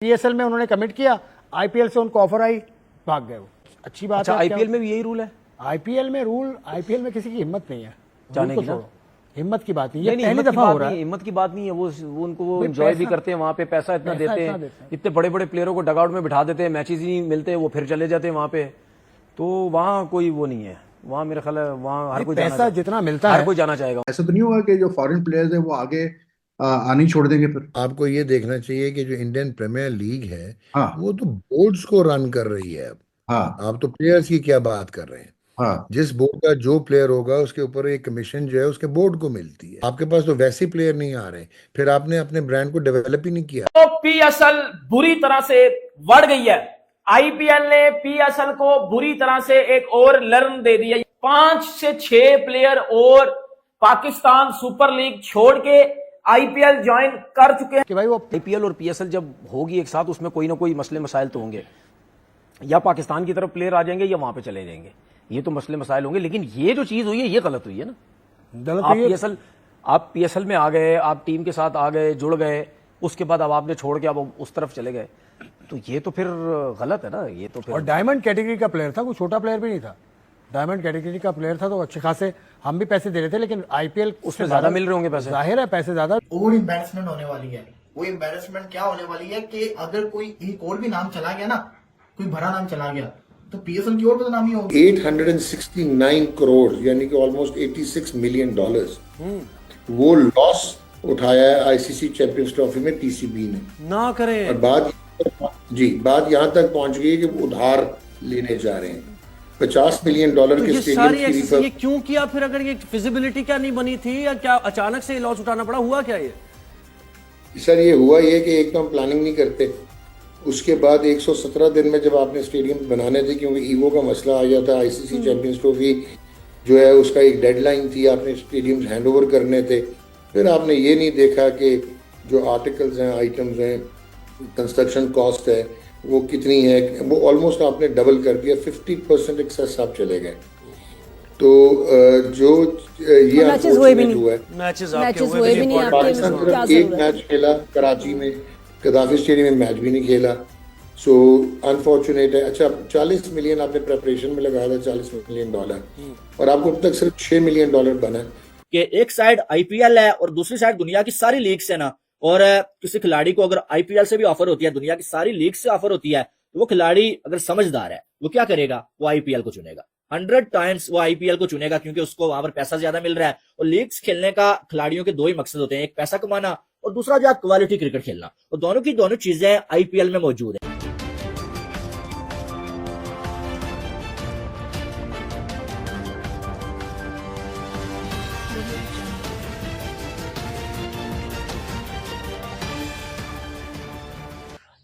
PSL में उन्होंने commit किया, आईपीएल से उनको ऑफर आई, भाग गए वो। अच्छी बात अच्छा, है। आईपीएल में भी यही रूल है? आईपीएल में रूल, आईपीएल में किसी की हिम्मत नहीं है जाने की ना? हिम्मत की बात नहीं, ये नहीं, पहली दफा हो रहा है। हिम्मत की बात नहीं है, वो उनको वो एंजॉय भी करते हैं वहां पे, पैसा इतना देते हैं, इतने बड़े बड़े प्लेयरों को डगआउट में बिठा देते हैं, मैचेस ही नहीं मिलते, वो फिर चले जाते हैं वहां पे। तो वहां कोई वो नहीं है, वहां मेरा ख्याल है वहां हर कोई पैसा जितना मिलता है हर कोई जाना चाहेगा। ऐसा तो नहीं होगा कि जो फॉरेन प्लेयर्स है वो आगे आनी छोड़ देंगे फिर? आपको ये देखना चाहिए कि जो इंडियन प्रीमियर लीग है, हाँ वो तो बोर्ड्स को रन कर रही है अब। हाँ आप तो प्लेयर्स की क्या बात कर रहे हैं। हाँ जिस बोर्ड का जो प्लेयर होगा उसके ऊपर एक कमीशन जो है उसके बोर्ड को मिलती है। आपके पास तो वैसे प्लेयर नहीं आ रहे, फिर आपने अपने ब्रांड को डेवलप ही नहीं किया। तो पीएसएल बुरी तरह से बढ़ गई है। आईपीएल ने पीएसएल को बुरी तरह से एक और लर्न दे दिया। 5 से 6 प्लेयर और पाकिस्तान सुपर लीग छोड़ के आईपीएल ज्वाइन कर चुके हैं कि भाई वो आईपीएल और पीएसएल जब होगी एक साथ, उसमें कोई ना कोई मसले मसाइल तो होंगे, या पाकिस्तान की तरफ प्लेयर आ जाएंगे या वहां पे चले जाएंगे, ये तो मसले मसाइल होंगे। लेकिन ये जो चीज हुई है ये गलत हुई है ना। आप पीएसएल में आ गए, आप टीम के साथ आ गए, जुड़ गए, उसके बाद अब आपने छोड़ के अब उस तरफ चले गए, तो ये तो फिर गलत है ना। ये तो फिर और डायमंड कैटेगरी का प्लेयर था, कोई छोटा प्लेयर भी नहीं था, डायमंड कैटेगरी का प्लेयर था, तो अच्छे खासे हम भी पैसे दे रहे थे, लेकिन आईपीएल उसमें ज्यादा मिल रहे होंगे पैसे, जाहिर है पैसे ज्यादा। और एम्बेरसमेंट होने वाली है। वो एम्बेरसमेंट क्या होने वाली है कि अगर कोई एक और भी नाम चला गया ना, कोई भरा नाम चला गया, तो पीएसएल की और बदनामी होगी। 869 करोड़ यानी कि ऑलमोस्ट $86 मिलियन वो लॉस उठाया है आईसीसी चैंपियंस ट्रॉफी में पीसीबी ने। ना करें। और बात यहां तक पहुंच गई कि वो उधार लेने जा रहे हैं $50 मिलियन के स्टेडियम की ये क्यों किया फिर? अगर ये फिजिबिलिटी क्या नहीं बनी थी, या क्या अचानक से लॉस उठाना पड़ा? हुआ क्या ये? सर ये हुआ ये कि एक तो हम प्लानिंग नहीं करते, उसके बाद 117 दिन में जब आपने स्टेडियम बनाने थे, क्योंकि ईवो का मसला आ जाता, आईसीसी चैंपियंस ट्रॉफी जो है उसका एक डेडलाइन थी, आपने स्टेडियम हैंडओवर करने थे। फिर आपने ये नहीं देखा कि जो आर्टिकल्स हैं, आइटम्स हैं, कंस्ट्रक्शन कॉस्ट है वो कितनी है, वो ऑलमोस्ट आपने डबल कर दिया, 50% एक्सेस आप चले गए। तो जो ये अनफॉर्चुनेट हुआ है, मैचेस हुए भी नहीं, पाकिस्तान सिर्फ एक मैच खेला कराची में, कदाफी स्टेडियम में मैच भी नहीं खेला, सो अनफॉर्चुनेट है। अच्छा, 40 मिलियन आपने प्रेपरेशन में लगाया था, $40 मिलियन, और आपको अब तक सिर्फ $6 मिलियन बना कि एक साइड आईपीएल है और दूसरी साइड दुनिया की सारी लीग्स है ना। और किसी खिलाड़ी को अगर आईपीएल से भी ऑफर होती है, दुनिया की सारी लीग से ऑफर होती है, तो वो खिलाड़ी अगर समझदार है वो क्या करेगा? वो आईपीएल को चुनेगा। 100 टाइम्स वो आईपीएल को चुनेगा, क्योंकि उसको वहां पर पैसा ज्यादा मिल रहा है। और लीग्स खेलने का खिलाड़ियों के 2 ही मकसद होते हैं, एक पैसा कमाना और दूसरा जो क्वालिटी क्रिकेट खेलना। और दोनों की दोनों चीजें आईपीएल में मौजूद है।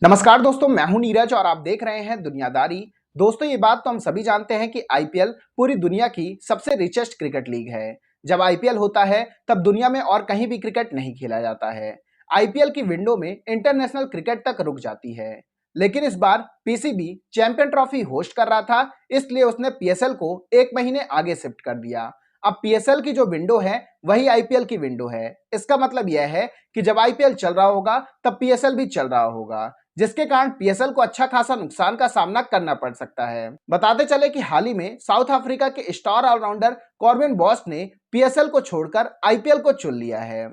नमस्कार दोस्तों, मैं हूं नीरज और आप देख रहे हैं दुनियादारी। दोस्तों, ये बात तो हम सभी जानते हैं कि आईपीएल पूरी दुनिया की सबसे रिचेस्ट क्रिकेट लीग है। जब आईपीएल होता है तब दुनिया में और कहीं भी क्रिकेट नहीं खेला जाता है। आईपीएल की विंडो में इंटरनेशनल क्रिकेट तक रुक जाती है, लेकिन इस बार पीसीबी चैंपियन ट्रॉफी होस्ट कर रहा था, इसलिए उसने पीएसएल को 1 महीने आगे शिफ्ट कर दिया। अब पीएसएल की जो विंडो है वही आईपीएल की विंडो है। इसका मतलब यह है कि जब आईपीएल चल रहा होगा तब पीएसएल भी चल रहा होगा, जिसके कारण पीएसएल को अच्छा खासा नुकसान का सामना करना पड़ सकता है। बताते चले कि हाल ही में साउथ अफ्रीका के स्टार ऑलराउंडर कॉर्बिन बॉश ने पीएसएल को छोड़कर आईपीएल को चुन लिया है।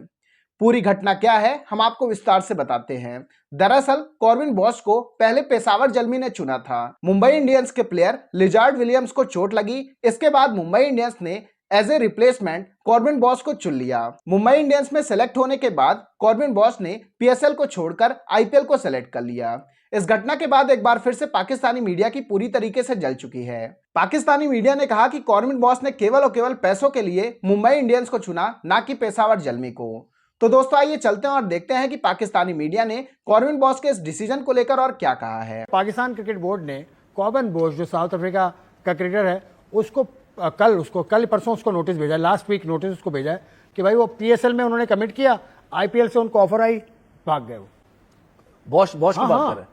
पूरी घटना क्या है हम आपको विस्तार से बताते हैं। दरअसल कॉर्बिन बॉश को पहले पेशावर जल्मी ने चुना था। मुंबई इंडियंस के प्लेयर लिजार्ड विलियम्स को चोट लगी, इसके बाद मुंबई इंडियंस ने as a replacement Corbin Bosch को चुन लिया। मुंबई इंडियंस में सेलेक्ट होने के बाद कॉर्बिन बॉश ने पीएसएल को छोड़कर आईपीएल को सेलेक्ट कर लिया। इस घटना के बाद एक बार फिर से पाकिस्तानी मीडिया की पूरी तरीके से जल चुकी है। पाकिस्तानी मीडिया ने कहा कि कॉर्बिन बॉश ने केवल और केवल पैसों के लिए मुंबई इंडियंस को चुना, ना कि पेशावर जल्मी को। तो दोस्तों आइए चलते हैं और देखते हैं कि पाकिस्तानी मीडिया ने कॉर्बिन बॉश के इस डिसीजन को लेकर और क्या कहा है। पाकिस्तान क्रिकेट बोर्ड ने कॉर्बिन बॉश जो साउथ अफ्रीका का क्रिकेटर है उसको कल परसों उसको नोटिस भेजा, लास्ट वीक नोटिस उसको भेजा है कि भाई वो पीएसएल में उन्होंने कमिट किया, आईपीएल से उनको ऑफर आई, भाग गए वो। बॉश की बात कर रहे हैं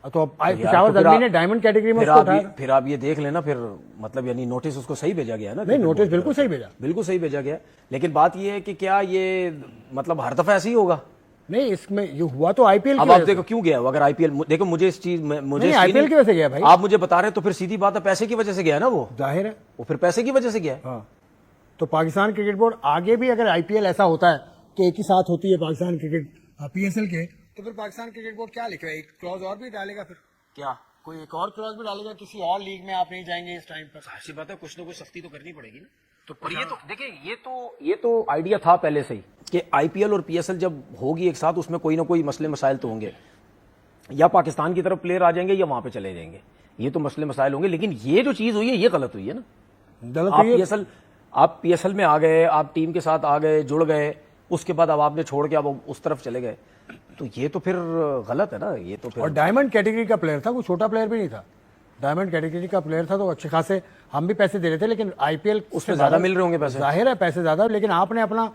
तो पेशावर जल्मी ने डायमंड कैटेगरी में उसको उठाया। फिर आप ये देख लेना, फिर मतलब यानी नोटिस उसको सही भेजा गया है ना? नहीं, नोटिस बिल्कुल सही भेजा, बिल्कुल सही भेजा गया। लेकिन बात ये है कि क्या ये मतलब हर दफा ऐसे ही होगा? नहीं, इसमें ये हुआ तो आईपीएल अब आप देखो क्यों गया वो, अगर आईपीएल देखो मुझे इस चीज में मुझे आईपीएल की वजह से गया भाई। आप मुझे बता रहे हैं तो फिर सीधी बात है पैसे की वजह से गया है ना वो, जाहिर है वो फिर पैसे की वजह से गया है। हाँ, तो पाकिस्तान क्रिकेट बोर्ड आगे भी अगर आईपीएल ऐसा होता है कि एक ही साथ होती है पाकिस्तान क्रिकेट पीएसएल के, तो फिर पाकिस्तान क्रिकेट बोर्ड क्या लिखेगा, एक क्लॉज और भी डालेगा, फिर क्या कोई एक और क्लॉज भी डालेगा, किसी और लीग में आप नहीं जाएंगे इस टाइम पर। ऐसी बात है, कुछ ना कुछ सख्ती तो करनी पड़ेगी ना। तो पर ये तो देखिए ये तो आइडिया था पहले से ही कि आईपीएल और पीएसएल जब होगी एक साथ उसमें कोई ना कोई मसले मसाइल तो होंगे, या पाकिस्तान की तरफ प्लेयर आ जाएंगे या वहां पे चले जाएंगे, ये तो मसले मसाइल होंगे। लेकिन ये जो चीज हुई है ये गलत हुई है ना। आप पीएसएल में आ गए, आप टीम के साथ आ गए, जुड़ गए, उसके बाद अब आपने छोड़ के अब उस तरफ चले गए, तो ये तो फिर गलत है ना। ये तो फिर और डायमंड कैटेगरी का प्लेयर था, कोई छोटा प्लेयर भी नहीं था, डायमंड कैटेगरी का प्लेयर था, तो अच्छे खासे हम भी पैसे दे रहे थे, लेकिन आईपीएल उसमें ज्यादा मिल रहे होंगे पैसे, जाहिर है पैसे ज्यादा, लेकिन आपने अपना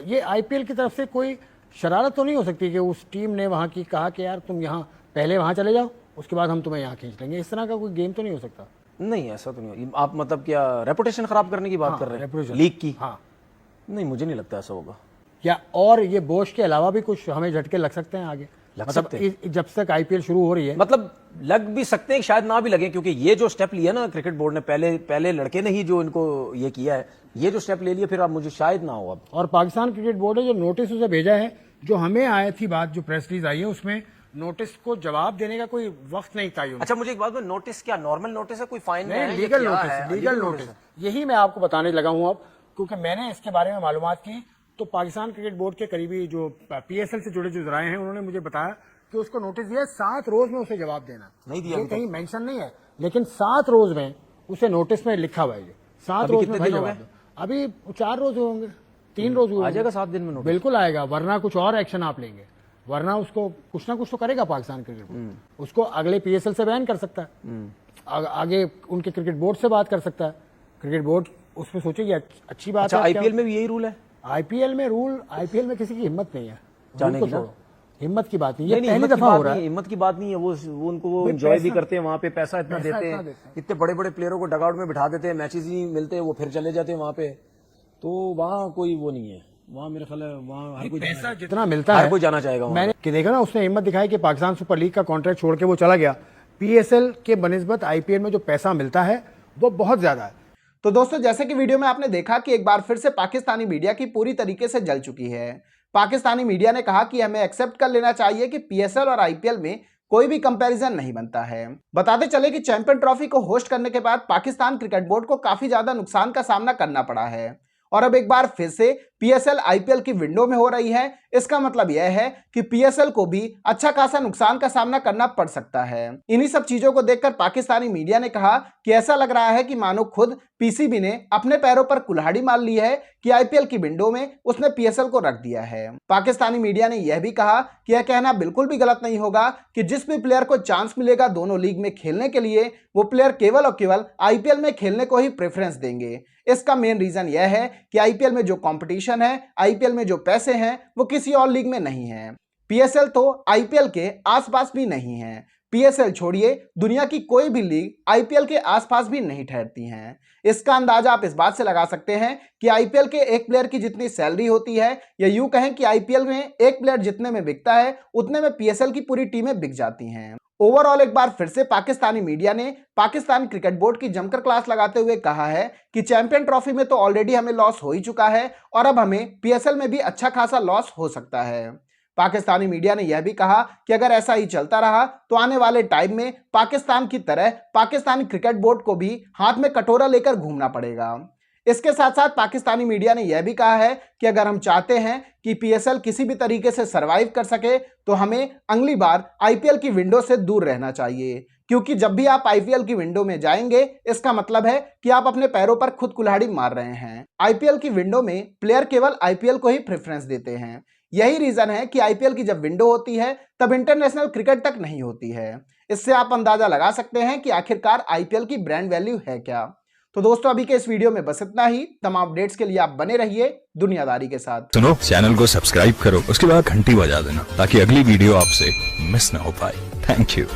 ये आईपीएल की तरफ से कोई शरारत तो नहीं हो सकती कि उस टीम ने वहां की कहा कि यार तुम यहाँ पहले वहां चले जाओ, उसके बाद हम तुम्हें यहाँ खींच लेंगे, इस तरह का कोई गेम तो नहीं हो सकता। नहीं, ऐसा तो नहीं। आप मतलब क्या रेपुटेशन खराब करने की बात कर रहे हैं लीग की? हाँ, नहीं, मुझे नहीं लगता ऐसा होगा। या और ये बोश के अलावा भी कुछ हमें झटके लग सकते हैं आगे, जब तक आईपीएल शुरू हो रही है, मतलब लग भी सकते हैं, शायद ना भी लगे, क्योंकि ये जो स्टेप लिया ना क्रिकेट बोर्ड ने, पहले लड़के ने ही जो इनको ये किया है, ये जो स्टेप ले लिया, फिर अब मुझे शायद ना हो अब। और पाकिस्तान क्रिकेट बोर्ड ने जो नोटिस उसे भेजा है, जो हमें आई थी बात, जो प्रेस रिलीज आई है, उसमें नोटिस को जवाब देने का कोई वक्त नहीं था। अच्छा, मुझे एक बात बताओ, नोटिस क्या नॉर्मल नोटिस है, कोई फाइन नहीं, लीगल नोटिस, यही मैं आपको बताने लगा हूं अब, क्योंकि मैंने इसके बारे में मालूमात की, तो पाकिस्तान क्रिकेट बोर्ड के करीबी जो पीएसएल से जुड़े जो जराए हैं, उन्होंने मुझे बताया कि उसको नोटिस दिया 7 रोज में उसे जवाब देना। नहीं दिया, कहीं मेंशन नहीं है, लेकिन 7 रोज में उसे नोटिस में लिखा हुआ है, 7 रोज में भाई जवाब दो। अभी 4 रोज होंगे, 3 रोज हुए, आ जाएगा 7 दिन में नोटिस, बिल्कुल आएगा, वरना कुछ और एक्शन आप लेंगे, वरना उसको कुछ ना कुछ तो करेगा पाकिस्तान क्रिकेट बोर्ड, उसको अगले पीएसएल से बैन कर सकता है, आगे उनके क्रिकेट बोर्ड से बात कर सकता है, क्रिकेट बोर्ड उसमें सोचेगी अच्छी बात है। आईपीएल में भी यही रूल है? आईपीएल में किसी की हिम्मत नहीं है जाने की, हिम्मत की बात नहीं, ये पहली दफा हो रहा है। हिम्मत की बात नहीं है, वो उनको वो एंजॉय भी करते हैं, वहां पे पैसा इतना देते हैं, इतने बड़े बड़े प्लेयरों को डगआउट में बिठा देते हैं, मैचेस ही नहीं मिलते, वो फिर चले जाते हैं वहां पे, तो वहां कोई वो नहीं है, वहां मेरा ख्याल है वहां हर कोई पैसा जितना मिलता है हर कोई जाना चाहेगा। मैंने कि देखा ना, उसने हिम्मत दिखाई कि पाकिस्तान सुपर लीग का कॉन्ट्रैक्ट छोड़ के वो चला गया, पीएसएल के बनिस्बत आईपीएल में जो पैसा मिलता है वो बहुत ज्यादा है। तो दोस्तों, जैसे कि वीडियो में आपने देखा कि एक बार फिर से पाकिस्तानी मीडिया की पूरी तरीके से जल चुकी है। पाकिस्तानी मीडिया ने कहा कि हमें एक्सेप्ट कर लेना चाहिए कि पीएसएल और आईपीएल में कोई भी कंपैरिजन नहीं बनता है। बताते चले कि चैंपियन ट्रॉफी को होस्ट करने के बाद पाकिस्तान क्रिकेट बोर्ड को काफी ज्यादा नुकसान का सामना करना पड़ा है, और अब एक बार फिर से पीएसएल आईपीएल की विंडो में हो रही है। इसका मतलब यह है कि पीएसएल को भी अच्छा खासा नुकसान का सामना करना पड़ सकता है। इन्हीं सब चीजों को देखकर पाकिस्तानी मीडिया ने कहा कि ऐसा लग रहा है कि मानो खुद पीसीबी ने अपने पैरों पर कुल्हाड़ी मार ली है कि आईपीएल की विंडो में उसने पीएसएल को रख दिया है। पाकिस्तानी मीडिया ने यह भी कहा कि यह कहना बिल्कुल भी गलत नहीं होगा कि जिस भी प्लेयर को चांस मिलेगा दोनों लीग में खेलने के लिए, वो प्लेयर केवल और केवल आईपीएल में खेलने को ही प्रेफरेंस देंगे। इसका मेन रीजन यह है कि आईपीएल में जो कंपटीशन है, आईपीएल में जो पैसे हैं, वो किसी और लीग में नहीं है। पीएसएल तो आईपीएल के आसपास भी नहीं है। पीएसएल छोड़िए, दुनिया की कोई भी लीग आईपीएल के आसपास भी नहीं ठहरती हैं। इसका अंदाजा आप इस बात से लगा सकते हैं कि आईपीएल के एक प्लेयर की जितनी सैलरी होती है, या यूं कहें कि आईपीएल में एक प्लेयर जितने में बिकता है, उतने में पीएसएल की पूरी टीमें बिक जाती हैं। ओवरऑल एक बार फिर से पाकिस्तानी मीडिया ने पाकिस्तान क्रिकेट बोर्ड की जमकर क्लास लगाते हुए कहा है कि चैंपियन ट्रॉफी में तो ऑलरेडी हमें लॉस हो ही चुका है, और अब हमें पीएसएल में भी अच्छा खासा लॉस हो सकता है। पाकिस्तानी मीडिया ने यह भी कहा कि अगर ऐसा ही चलता रहा तो आने वाले टाइम में पाकिस्तान की तरह पाकिस्तानी क्रिकेट बोर्ड को भी हाथ में कटोरा लेकर घूमना पड़ेगा। इसके साथ साथ पाकिस्तानी मीडिया ने यह भी कहा है कि अगर हम चाहते हैं कि पीएसएल किसी भी तरीके से सरवाइव कर सके, तो हमें अगली बार आईपीएल की विंडो से दूर रहना चाहिए, क्योंकि जब भी आप आईपीएल की विंडो में जाएंगे, इसका मतलब है कि आप अपने पैरों पर खुद कुल्हाड़ी मार रहे हैं। आईपीएल की विंडो में प्लेयर केवल आईपीएल को ही प्रेफरेंस देते हैं। यही रीजन है कि आईपीएल की जब विंडो होती है, तब इंटरनेशनल क्रिकेट तक नहीं होती है। इससे आप अंदाजा लगा सकते हैं कि आखिरकार आईपीएल की ब्रांड वैल्यू है क्या। तो दोस्तों, अभी के इस वीडियो में बस इतना ही। तमाम अपडेट्स के लिए आप बने रहिए दुनियादारी के साथ। सुनो, चैनल को सब्सक्राइब करो, उसके बाद घंटी बजा देना ताकि अगली वीडियो आपसे मिस ना हो पाए। Thank you.